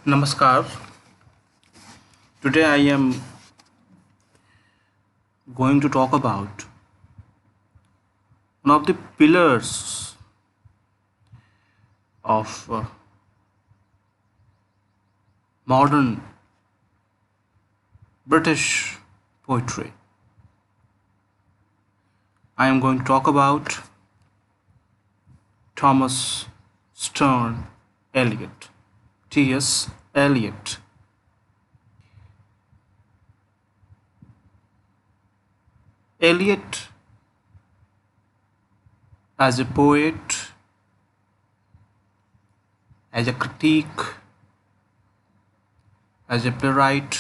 Namaskar. Today I am going to talk about one of the pillars of modern British poetry. I am going to talk about Thomas Sterne Eliot. T.S. Eliot. Eliot, as a poet, as a critique, as a playwright,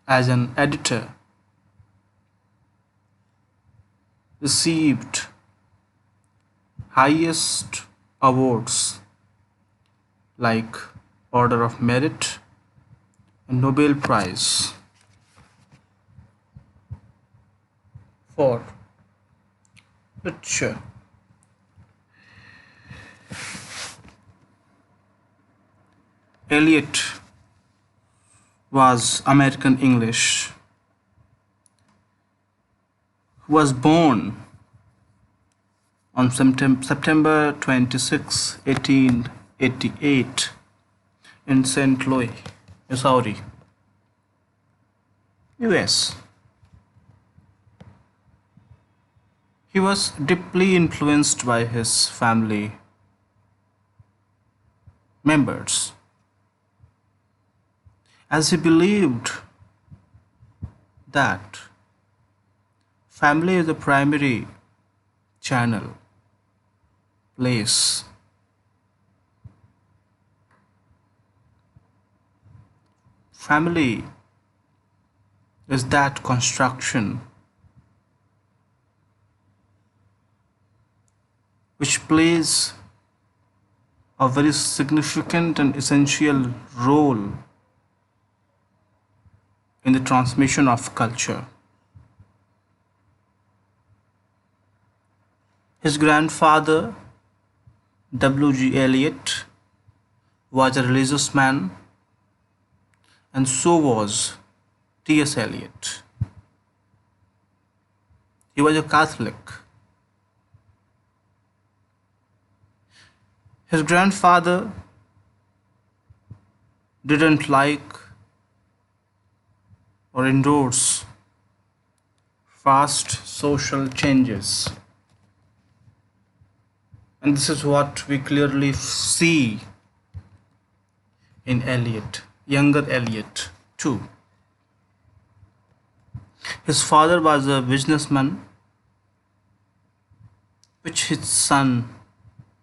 as an editor, received highest awards like Order of Merit and Nobel Prize for literature. Eliot was American English, who was born on September 26, 1888 in St. Louis, Missouri, US. He was deeply influenced by his family members, as he believed that family is the primary channel, place. Family is that construction which plays a very significant and essential role in the transmission of culture. His grandfather, W.G. Eliot, was a religious man, and so was T.S. Eliot. He was a Catholic. His grandfather didn't like or endorse fast social changes. And this is what we clearly see in Eliot, younger Eliot too. His father was a businessman, which his son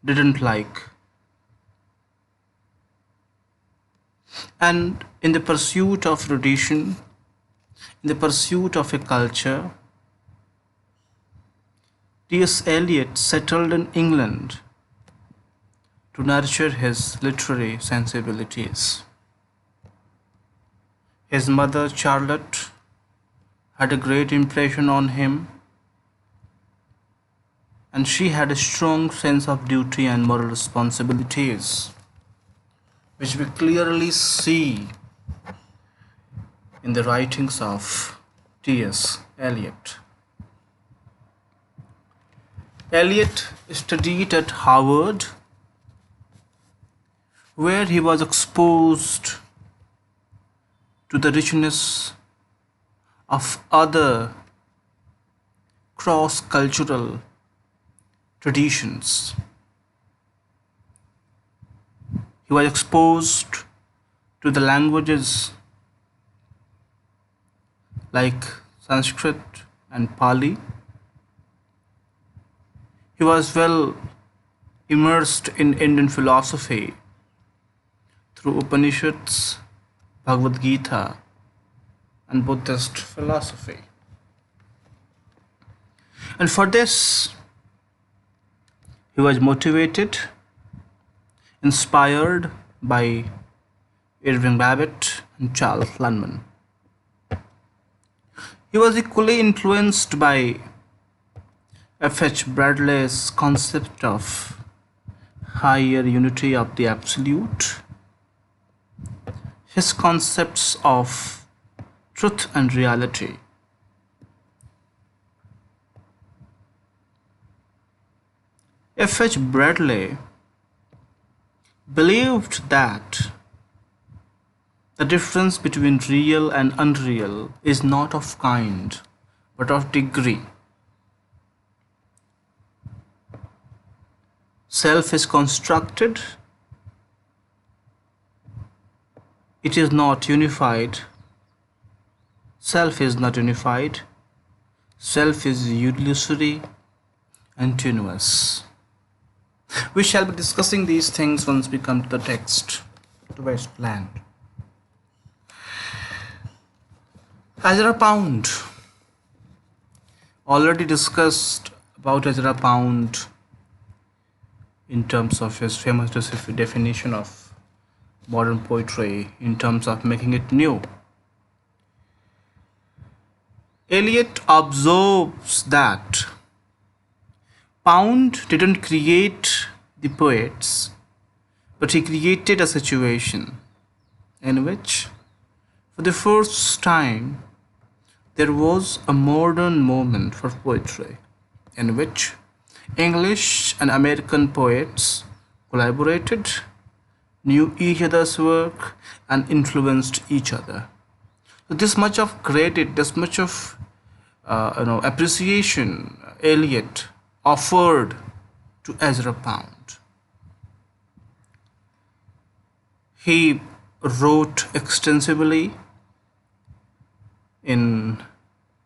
didn't like. And in the pursuit of tradition, in the pursuit of a culture, T.S. Eliot settled in England to nurture his literary sensibilities. His mother, Charlotte, had a great impression on him, and she had a strong sense of duty and moral responsibilities, which we clearly see in the writings of T.S. Eliot. Eliot studied at Harvard, where he was exposed to the richness of other cross-cultural traditions. He was exposed to the languages like Sanskrit and Pali. He was well immersed in Indian philosophy through Upanishads, Bhagavad Gita, and Buddhist philosophy. And for this, he was motivated, inspired by Irving Babbitt and Charles Lundman. He was equally influenced by F.H. Bradley's concept of higher unity of the absolute his concepts of truth and reality. F.H. Bradley believed that the difference between real and unreal is not of kind, but of degree. Self is constructed, it is not unified. Self is not unified. Self is illusory and tenuous. We shall be discussing these things once we come to the text, to where it's planned. Ezra Pound. Already discussed about Ezra Pound in terms of his famous definition of modern poetry, in terms of making it new. Eliot observes that Pound didn't create the poets, but he created a situation in which, for the first time, there was a modern moment for poetry, in which English and American poets collaborated, knew each other's work, and influenced each other. So this much of credit, this much of appreciation, Eliot offered to Ezra Pound. He wrote extensively in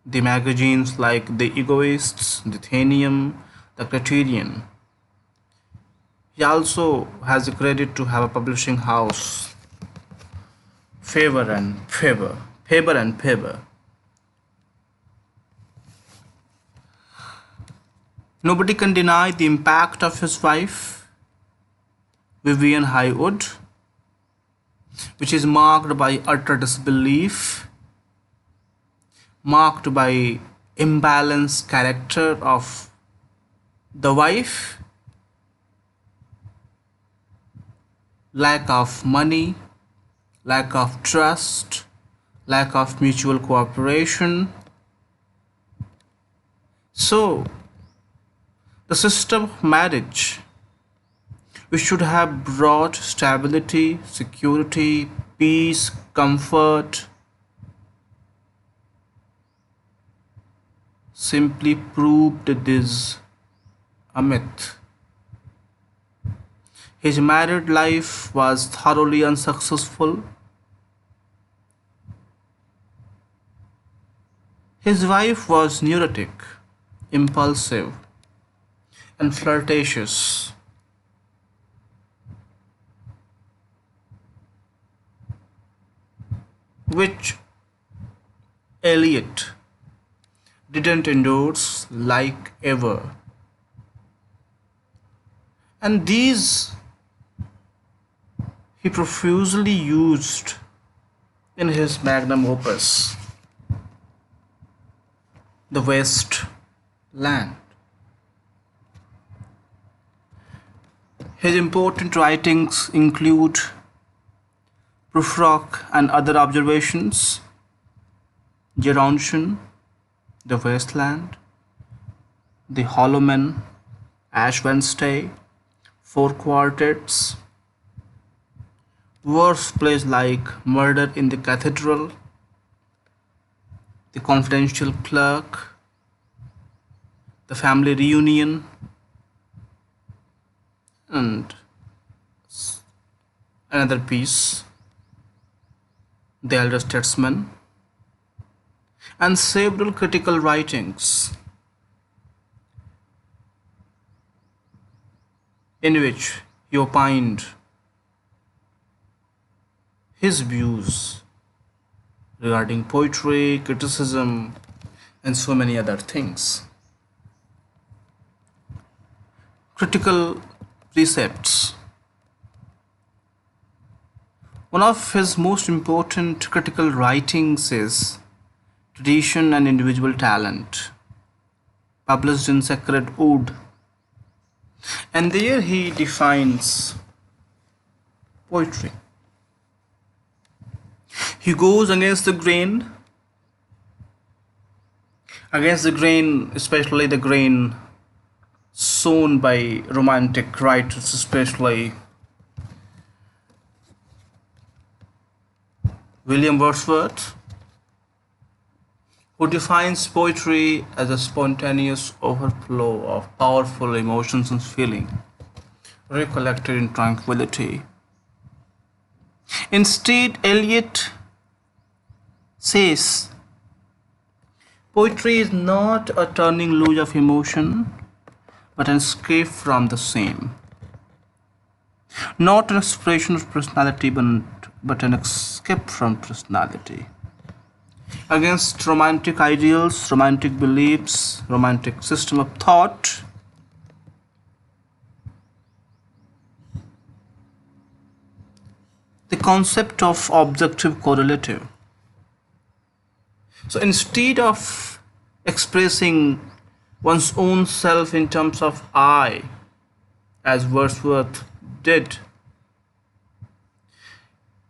the magazines like The Egoists, The Athenaeum, The Criterion. He also has the credit to have a publishing house, Faber and Faber. Nobody can deny the impact of his wife, Vivian Highwood, which is marked by utter disbelief, marked by imbalanced character of the wife, lack of money, lack of trust, lack of mutual cooperation. So, the system of marriage, which should have brought stability, security, peace, comfort, simply proved this a myth. His married life was thoroughly unsuccessful. His wife was neurotic, impulsive, and flirtatious. Which Eliot didn't endorse like ever. And these he profusely used in his magnum opus, The West Land. His important writings include Prufrock and Other Observations, Gerontion, The West Land, The Hollow Men, Ash Wednesday, Four Quartets, verse plays like Murder in the Cathedral, The Confidential Clerk, The Family Reunion, and another piece, The Elder Statesman, and several critical writings in which he opined his views regarding poetry, criticism, and so many other things. Critical precepts. One of his most important critical writings is Tradition and Individual Talent, published in Sacred Wood. And there he defines poetry. He goes against the grain, especially the grain sown by romantic writers, especially William Wordsworth, who defines poetry as a spontaneous overflow of powerful emotions and feeling, recollected in tranquility. Instead, Eliot says poetry is not a turning loose of emotion, but an escape from the same. Not an expression of personality, but an escape from personality. Against romantic ideals, romantic beliefs, romantic system of thought, the concept of objective correlative. So instead of expressing one's own self in terms of I, as Wordsworth did,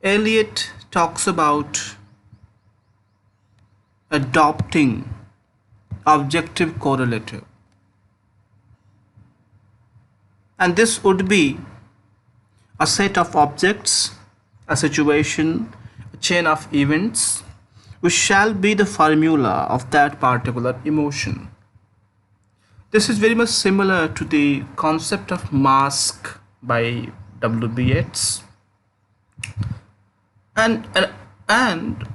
Eliot talks about adopting objective correlative. And this would be a set of objects, a situation, a chain of events, which shall be the formula of that particular emotion. This is very much similar to the concept of mask by W.B. Yeats, and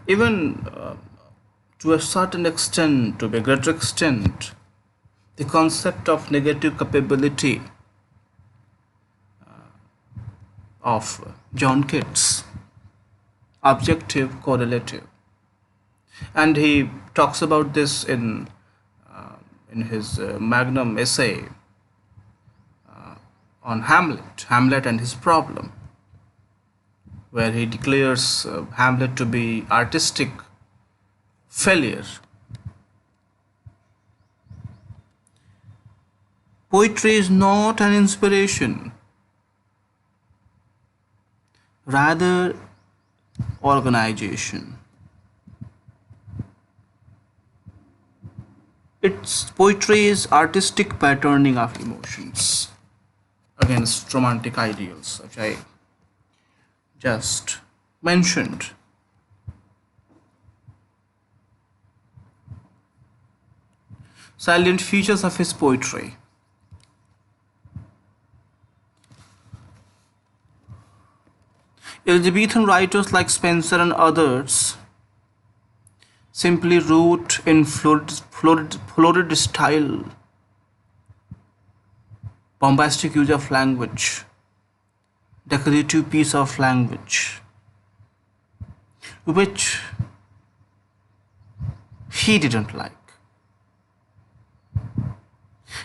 even to a certain extent, to a greater extent, the concept of negative capability of John Keats, objective correlative. And he talks about this in his magnum essay on Hamlet and his problem, where he declares Hamlet to be artistic failure. Poetry is not an inspiration, rather organization. Its poetry is artistic patterning of emotions against romantic ideals, which I just mentioned. Salient features of his poetry. Elizabethan writers like Spenser and others simply wrote in florid style, bombastic use of language, decorative piece of language, which he didn't like.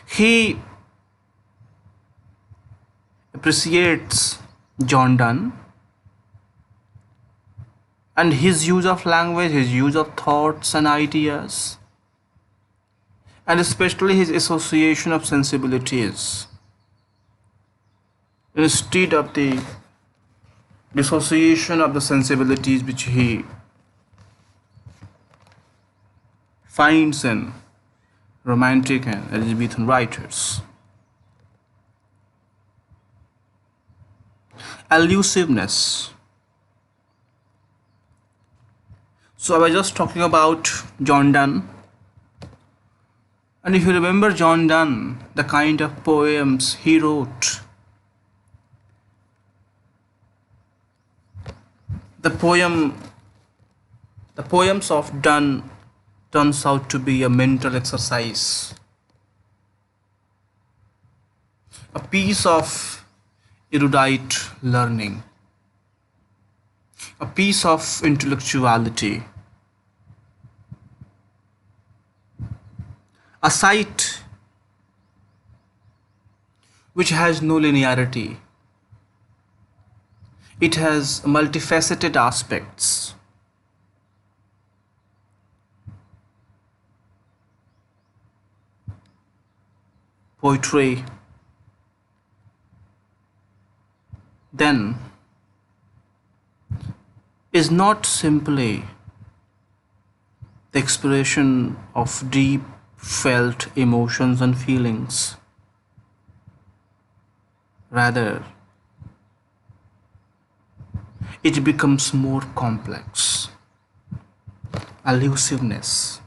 He appreciates John Donne and his use of language, his use of thoughts and ideas, and especially his association of sensibilities, instead of the dissociation of the sensibilities which he finds in romantic and Elizabethan writers. Allusiveness. So I was just talking about John Donne. And if you remember John Donne, the kind of poems he wrote, the poems of Donne turns out to be a mental exercise, a piece of erudite learning, a piece of intellectuality, a sight which has no linearity. It has multifaceted aspects. Poetry then is not simply the expression of deep felt emotions and feelings. Rather, it becomes more complex. Allusiveness,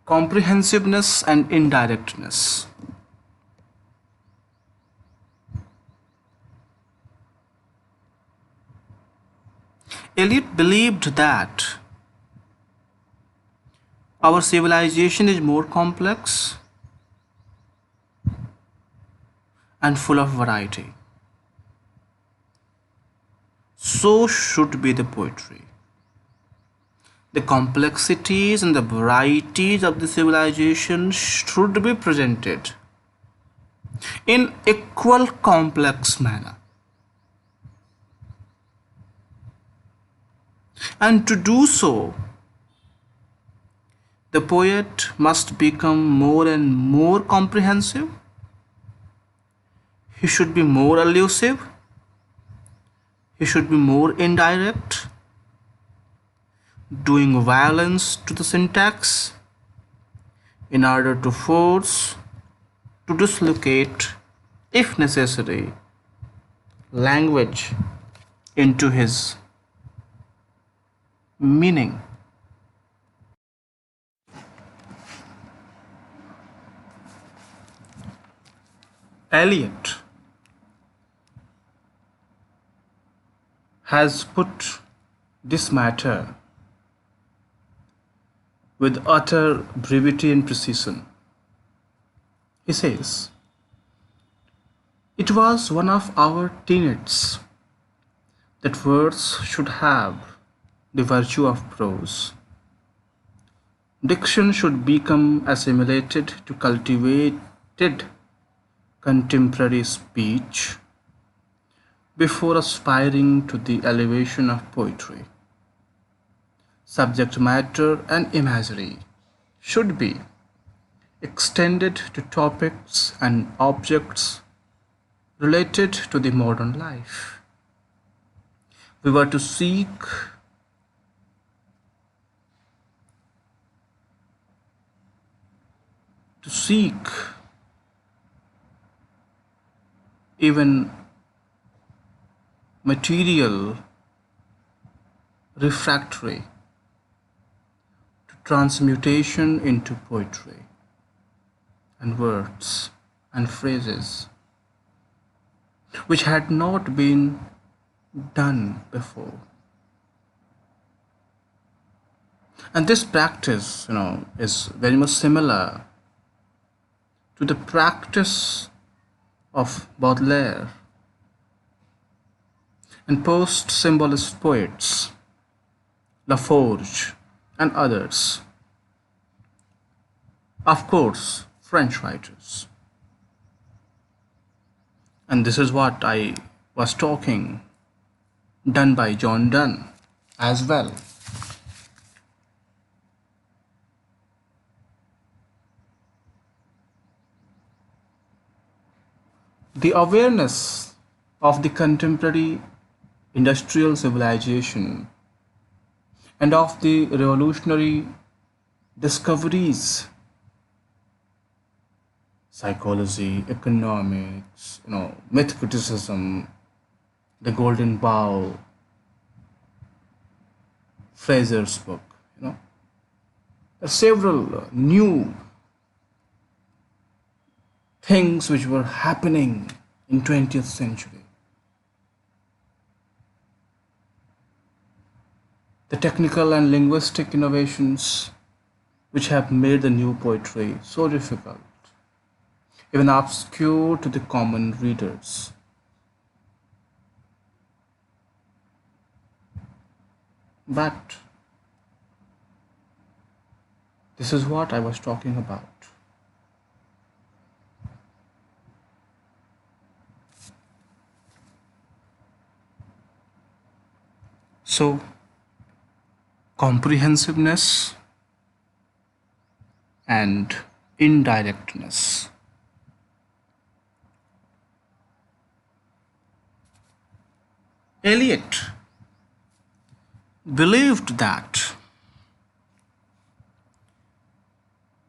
comprehensiveness, and indirectness. Eliot believed that our civilization is more complex and full of variety. So should be the poetry. The complexities and the varieties of the civilization should be presented in equal complex manner. And to do so, the poet must become more and more comprehensive. He should be more elusive. He should be more indirect, doing violence to the syntax in order to force, to dislocate, if necessary, language into his meaning. Eliot has put this matter with utter brevity and precision. He says, it was one of our tenets that verse should have the virtue of prose. Diction should become assimilated to cultivated contemporary speech before aspiring to the elevation of poetry. Subject matter and imagery should be extended to topics and objects related to the modern life. We were to seek even material refractory to transmutation into poetry and words and phrases which had not been done before. And this practice, is very much similar to the practice of Baudelaire and post-symbolist poets, Laforge and others. Of course, French writers. And this is what I was talking, done by John Donne as well. The awareness of the contemporary industrial civilization and of the revolutionary discoveries, psychology, economics, myth criticism, the Golden Bough, Fraser's book, there are several new things which were happening in 20th century. The technical and linguistic innovations which have made the new poetry so difficult, even obscure to the common readers. But this is what I was talking about. So, comprehensiveness and indirectness. Eliot believed that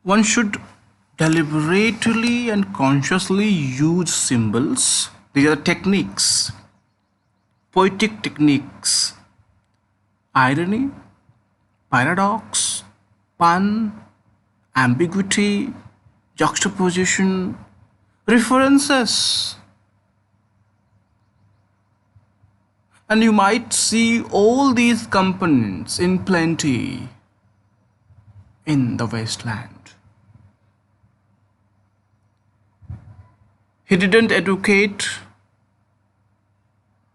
one should deliberately and consciously use symbols. These are techniques, poetic techniques, irony, paradox, pun, ambiguity, juxtaposition, references. And you might see all these components in plenty in the wasteland. He didn't advocate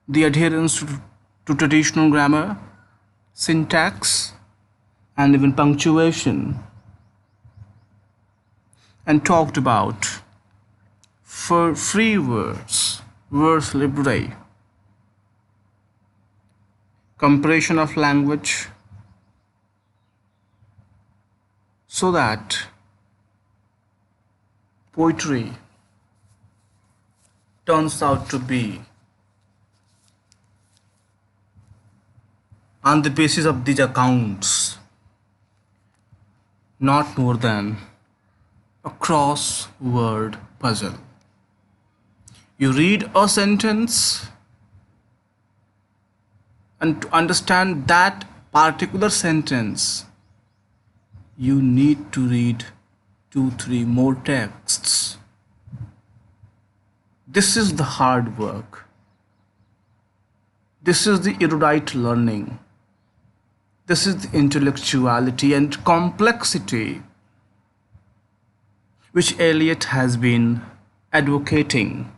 the adherence to traditional grammar, syntax, and even punctuation, and talked about for free verse libre, compression of language, so that poetry turns out to be, on the basis of these accounts, not more than a crossword puzzle. You read a sentence, and to understand that particular sentence, you need to read 2, 3 more texts. This is the hard work. This is the erudite learning. This is the intellectuality and complexity which Eliot has been advocating.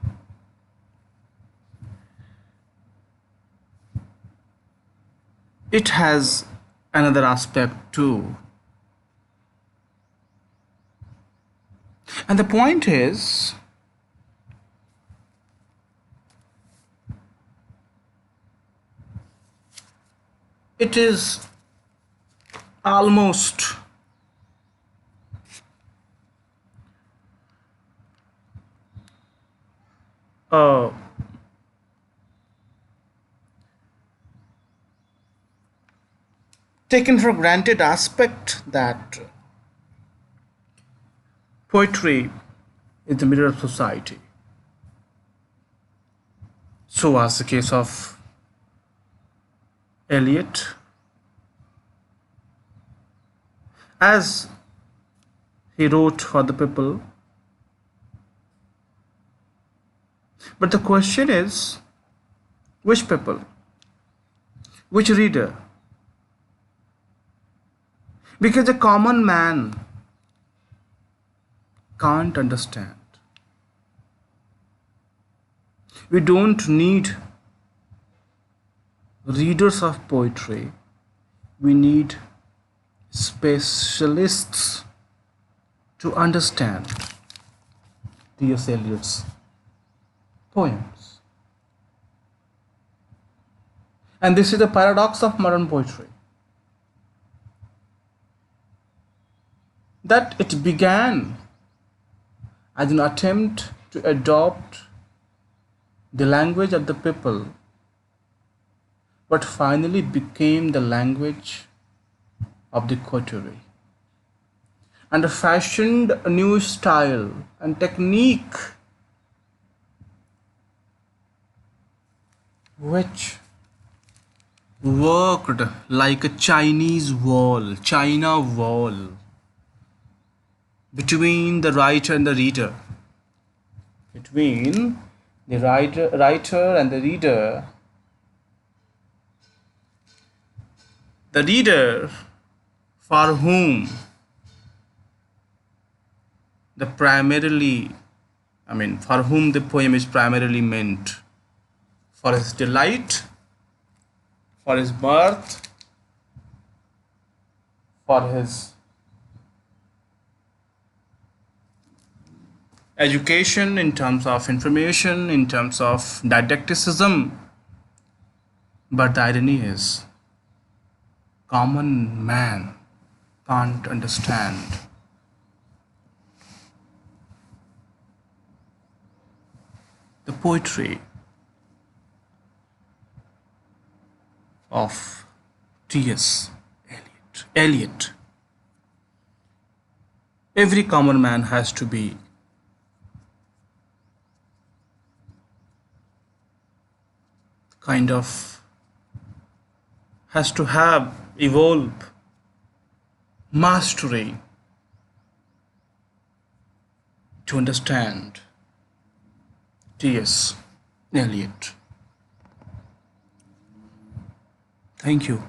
It has another aspect too. And the point is, it is almost a taken for granted aspect that poetry is the mirror of society. So was the case of Eliot, as he wrote for the people. But the question is, which people? Which reader? Because a common man can't understand. We don't need readers of poetry. We need specialists to understand T.S. Eliot's poems. And this is the paradox of modern poetry, that it began as an attempt to adopt the language of the people, but finally became the language of the coterie, and fashioned a new style and technique which worked like a China wall between the writer and the reader. Between the writer and the reader. The reader for whom for whom the poem is primarily meant, for his delight, for his mirth, for his education in terms of information, in terms of didacticism. But the irony is, common man can't understand. The poetry of T.S. Eliot. Eliot. Every common man has to be kind of has to have evolve mastery to understand T.S. Eliot. Thank you.